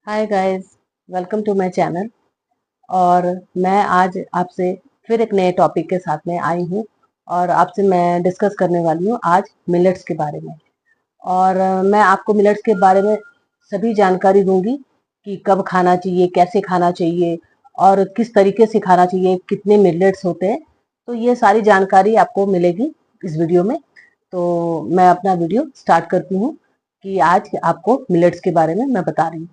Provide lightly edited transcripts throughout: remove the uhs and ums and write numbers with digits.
Hi guys, welcome to my channel. और मैं आज आपसे फिर एक नए टॉपिक के साथ में आई हूँ और आपसे मैं डिस्कस करने वाली हूँ आज मिलेट्स के बारे में। और मैं आपको मिलेट्स के बारे में सभी जानकारी दूंगी कि कब खाना चाहिए, कैसे खाना चाहिए और किस तरीके से खाना चाहिए, कितने मिलेट्स होते हैं। तो ये सारी जानकारी आपको मिलेगी इस वीडियो में। तो मैं अपना वीडियो स्टार्ट करती हूँ कि आज आपको मिलेट्स के बारे में मैं बता रही हूँ।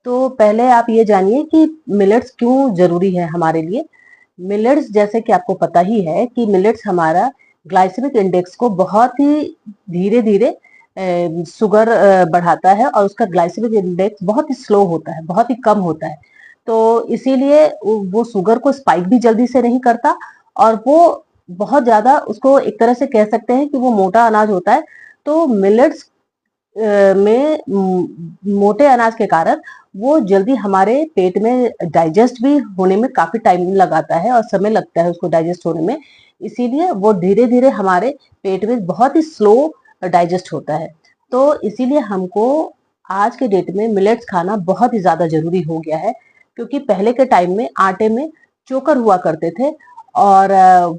तो पहले आप ये जानिए कि मिलेट्स क्यों जरूरी है हमारे लिए। मिलेट्स जैसे कि आपको पता ही है कि मिलेट्स हमारा ग्लाइसेमिक इंडेक्स को बहुत ही धीरे धीरे शुगर बढ़ाता है और उसका ग्लाइसेमिक इंडेक्स बहुत ही स्लो होता है, बहुत ही कम होता है। तो इसीलिए वो शुगर को स्पाइक भी जल्दी से नहीं करता और वो बहुत ज्यादा, उसको एक तरह से कह सकते हैं कि वो मोटा अनाज होता है। तो मिलेट्स में मोटे अनाज के कारण वो जल्दी हमारे पेट में डाइजेस्ट भी होने में काफी टाइम लगाता है और समय लगता है उसको डाइजेस्ट होने में। इसीलिए वो धीरे धीरे हमारे पेट में बहुत ही स्लो डाइजेस्ट होता है। तो इसीलिए हमको आज के डेट में मिलेट्स खाना बहुत ही ज्यादा जरूरी हो गया है, क्योंकि पहले के टाइम में आटे में चोकर हुआ करते थे और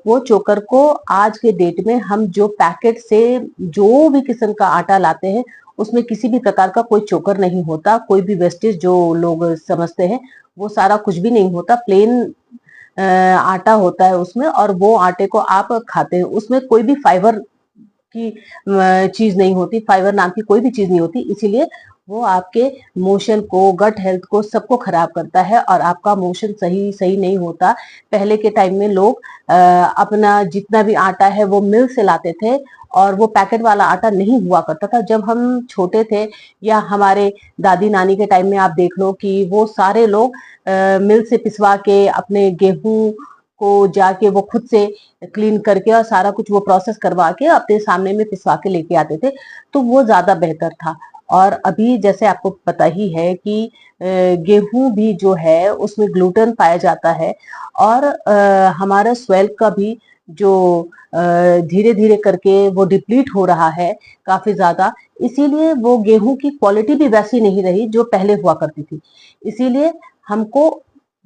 वो चोकर को आज के डेट में हम जो पैकेट से जो भी किस्म का आटा लाते हैं उसमें किसी भी प्रकार का कोई चोकर नहीं होता, कोई भी वेस्टेज जो लोग समझते हैं वो सारा कुछ भी नहीं होता। प्लेन आटा होता है उसमें और वो आटे को आप खाते हैं, उसमें कोई भी फाइबर की चीज नहीं होती, फाइबर नाम की कोई भी चीज नहीं होती। इसीलिए वो आपके मोशन को, गट हेल्थ को, सबको खराब करता है और आपका मोशन सही सही नहीं होता। पहले के टाइम में लोग अपना जितना भी आटा है वो मिल से लाते थे और वो पैकेट वाला आटा नहीं हुआ करता था। जब हम छोटे थे या हमारे दादी नानी के टाइम में आप देख लो कि वो सारे लोग मिल से पिसवा के अपने गेहूं को जाके वो खुद से क्लीन करके और सारा कुछ वो प्रोसेस करवा के अपने सामने में पिसवा के लेके आते थे। तो वो ज्यादा बेहतर था। और अभी जैसे आपको पता ही है कि गेहूं भी जो है उसमें ग्लूटेन पाया जाता है और हमारा स्वेल का भी जो धीरे धीरे करके वो डिप्लीट हो रहा है काफी ज्यादा। इसीलिए वो गेहूं की क्वालिटी भी वैसी नहीं रही जो पहले हुआ करती थी। इसीलिए हमको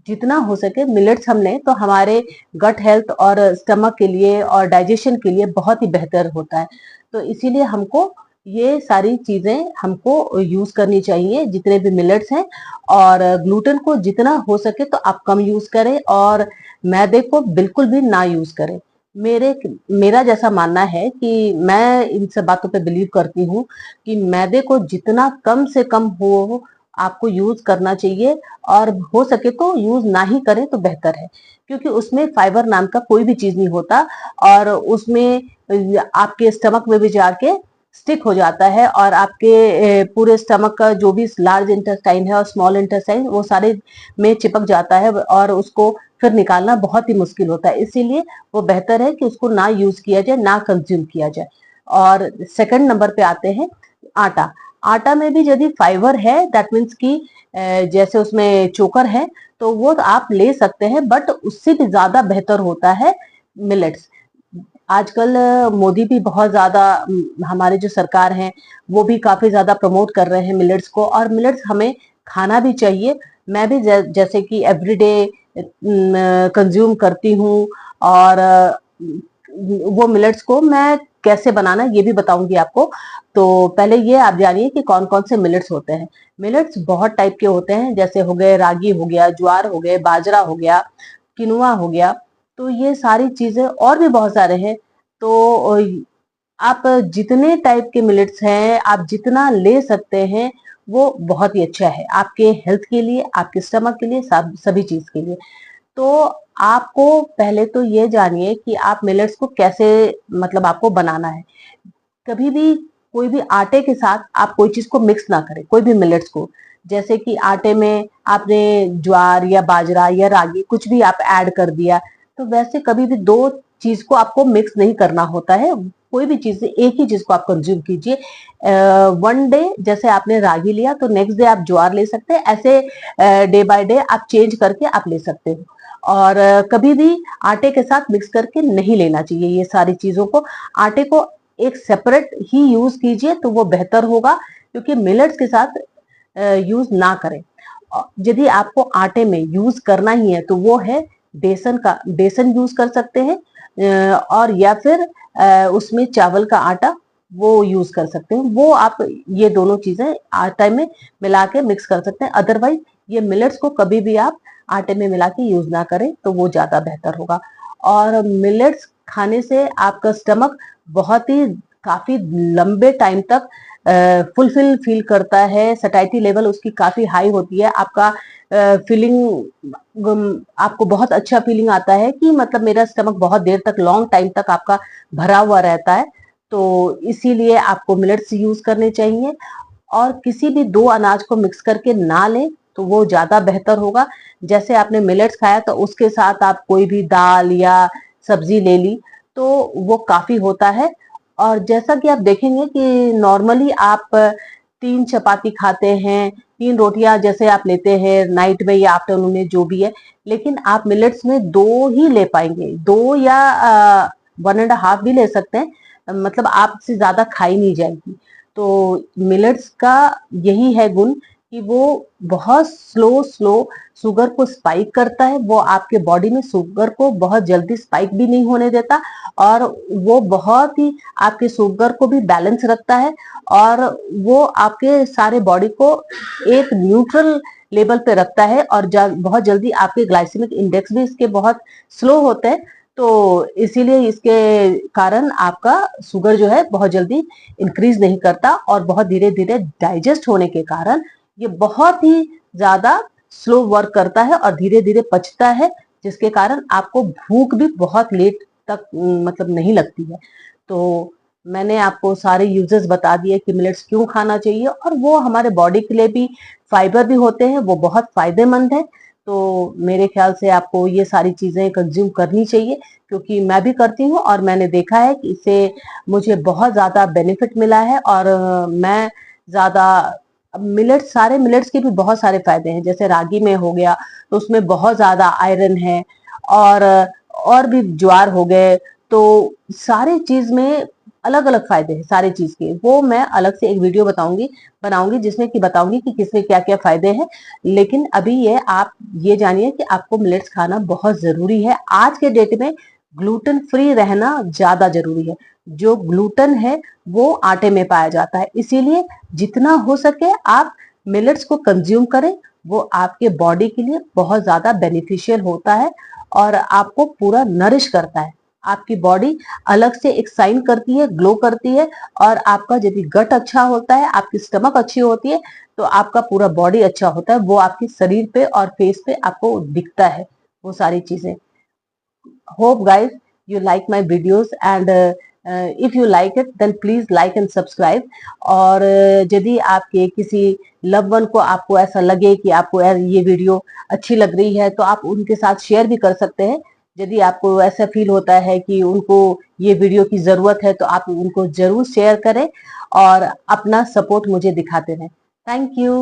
जितना हो सके मिलेट्स हमने तो हमारे गट हेल्थ और स्टमक के लिए और डाइजेशन के लिए बहुत ही बेहतर होता है। तो इसीलिए हमको ये सारी चीजें हमको यूज करनी चाहिए, जितने भी मिलेट्स हैं। और ग्लूटेन को जितना हो सके तो आप कम यूज करें और मैदे को बिल्कुल भी ना यूज करें। मेरा जैसा मानना है कि मैं इन सब बातों पे बिलीव करती हूँ कि मैदे को जितना कम से कम हो आपको यूज करना चाहिए और हो सके तो यूज ना ही करें तो बेहतर है, क्योंकि उसमें फाइबर नाम का कोई भी चीज नहीं होता और उसमें आपके स्टमक में भी जाके स्टिक हो जाता है और आपके पूरे स्टमक का जो भी लार्ज इंटेस्टाइन है और स्मॉल इंटेस्टाइन वो सारे में चिपक जाता है और उसको फिर निकालना बहुत ही मुश्किल होता है। इसीलिए वो बेहतर है कि उसको ना यूज किया जाए, ना कंज्यूम किया जाए। और सेकंड नंबर पे आते हैं आटा। आटा में भी यदि फाइबर है दैट मीन्स कि जैसे उसमें चोकर है तो वो आप ले सकते हैं, बट उससे भी ज्यादा बेहतर होता है मिलेट्स। आजकल मोदी भी बहुत ज्यादा, हमारे जो सरकार हैं वो भी काफी ज्यादा प्रमोट कर रहे हैं मिलेट्स को और मिलेट्स हमें खाना भी चाहिए। मैं भी जैसे कि एवरीडे कंज्यूम करती हूँ और वो मिलेट्स को मैं कैसे बनाना ये भी बताऊंगी आपको। तो पहले ये आप जानिए कि कौन कौन से मिलेट्स होते हैं। मिलेट्स बहुत टाइप के होते हैं, जैसे हो गए रागी हो गया, ज्वार हो गए, बाजरा हो गया, किनुआ हो गया। तो ये सारी चीजें और भी बहुत सारे हैं। तो आप जितने टाइप के मिलेट्स हैं आप जितना ले सकते हैं वो बहुत ही अच्छा है आपके हेल्थ के लिए, आपके स्टमक के लिए, सभी चीज के लिए। तो आपको पहले तो ये जानिए कि आप मिलेट्स को कैसे, मतलब आपको बनाना है। कभी भी कोई भी आटे के साथ आप कोई चीज को मिक्स ना करें, कोई भी मिलेट्स को। जैसे कि आटे में आपने ज्वार या बाजरा या रागी कुछ भी आप ऐड कर दिया, तो वैसे कभी भी दो चीज को आपको मिक्स नहीं करना होता है। कोई भी चीज, एक ही चीज को आप कंज्यूम कीजिए। वन डे जैसे आपने रागी लिया तो नेक्स्ट डे आप ज्वार ले सकते हैं, ऐसे डे बाय डे आप चेंज करके आप ले सकते हो। और कभी भी आटे के साथ मिक्स करके नहीं लेना चाहिए ये सारी चीजों को। आटे को एक सेपरेट ही यूज कीजिए तो वो बेहतर होगा, क्योंकि मिलेट्स के साथ यूज ना करें। यदि आपको आटे में यूज करना ही है तो वो है बेसन यूज कर सकते हैं, और या फिर उसमें चावल का आटा वो यूज कर सकते हैं। वो आप ये दोनों चीजें आटे में मिला के मिक्स कर सकते हैं। अदरवाइज ये मिलेट्स को कभी भी आप आटे में मिला के यूज ना करें तो वो ज्यादा बेहतर होगा। और मिलेट्स खाने से आपका स्टमक बहुत ही काफी लंबे टाइम तक फुलफिल फील करता है। सटाइटी लेवल उसकी काफी हाई होती है। आपका फीलिंग आपको बहुत अच्छा फीलिंग आता है कि मतलब मेरा स्टमक बहुत देर तक लॉन्ग टाइम तक आपका भरा हुआ रहता है। तो इसीलिए आपको मिलेट्स यूज करने चाहिए। और किसी भी दो अनाज को मिक्स करके ना लें तो वो ज्यादा बेहतर होगा। जैसे आपने मिलेट्स खाया तो उसके साथ आप कोई भी दाल या सब्जी ले ली तो वो काफी होता है। और जैसा कि आप देखेंगे कि नॉर्मली आप 3 चपाती खाते हैं, 3 रोटियां जैसे आप लेते हैं नाइट में या आफ्टरनून में जो भी है, लेकिन आप मिलेट्स में 2 ही ले पाएंगे। 2 या 1.5 भी ले सकते हैं, मतलब आपसे ज्यादा खाई नहीं जाएगी। तो मिलेट्स का यही है गुण कि वो बहुत स्लो स्लो शुगर को स्पाइक करता है। वो आपके बॉडी में शुगर को बहुत जल्दी स्पाइक भी नहीं होने देता, और वो बहुत ही आपके शुगर को भी बैलेंस रखता है। और वो आपके सारे बॉडी को एक न्यूट्रल लेवल पे रखता है। और बहुत जल्दी आपके ग्लाइसेमिक इंडेक्स भी इसके बहुत स्लो होते हैं। तो इसीलिए इसके कारण आपका शुगर जो है बहुत जल्दी इंक्रीज नहीं करता, और बहुत धीरे धीरे डाइजेस्ट होने के कारण ये बहुत ही ज्यादा स्लो वर्क करता है और धीरे धीरे पचता है, जिसके कारण आपको भूख भी बहुत लेट तक मतलब नहीं लगती है। तो मैंने आपको सारे यूजेस बता दिए कि मिलेट्स क्यों खाना चाहिए, और वो हमारे बॉडी के लिए भी फाइबर भी होते हैं, वो बहुत फायदेमंद है। तो मेरे ख्याल से आपको ये सारी चीजें कंज्यूम करनी चाहिए, क्योंकि मैं भी करती हूँ और मैंने देखा है कि इससे मुझे बहुत ज्यादा बेनिफिट मिला है। और मैं ज्यादा मिलेट्स सारे मिलेट्स के भी बहुत सारे फायदे हैं। जैसे रागी में हो गया तो उसमें बहुत ज्यादा आयरन है, और और भी ज्वार हो गए। तो सारे चीज में अलग अलग फायदे हैं सारे चीज के। वो मैं अलग से एक वीडियो बनाऊंगी जिसमें कि बताऊंगी कि किसमें क्या क्या फायदे हैं। लेकिन अभी ये आप ये जानिए कि आपको मिलेट्स खाना बहुत जरूरी है। आज के डेट में ग्लूटेन फ्री रहना ज्यादा जरूरी है। जो ग्लूटेन है वो आटे में पाया जाता है, इसीलिए जितना हो सके आप मिलेट्स को कंज्यूम करें। वो आपके बॉडी के लिए बहुत ज्यादा बेनिफिशियल होता है और आपको पूरा नरिश करता है। आपकी बॉडी अलग से एक साइन करती है, ग्लो करती है। और आपका यदि गट अच्छा होता है, आपकी स्टमक अच्छी होती है, तो आपका पूरा बॉडी अच्छा होता है। वो आपके शरीर पे और फेस पे आपको दिखता है वो सारी चीजें। Hope guys you like my videos, and if you like it then please like and subscribe। और यदि आपके किसी लव वन को आपको ऐसा लगे कि आपको ये वीडियो अच्छी लग रही है तो आप उनके साथ शेयर भी कर सकते हैं। यदि आपको ऐसा फील होता है कि उनको ये वीडियो की जरूरत है तो आप उनको जरूर शेयर करें और अपना सपोर्ट मुझे दिखाते रहें। Thank you.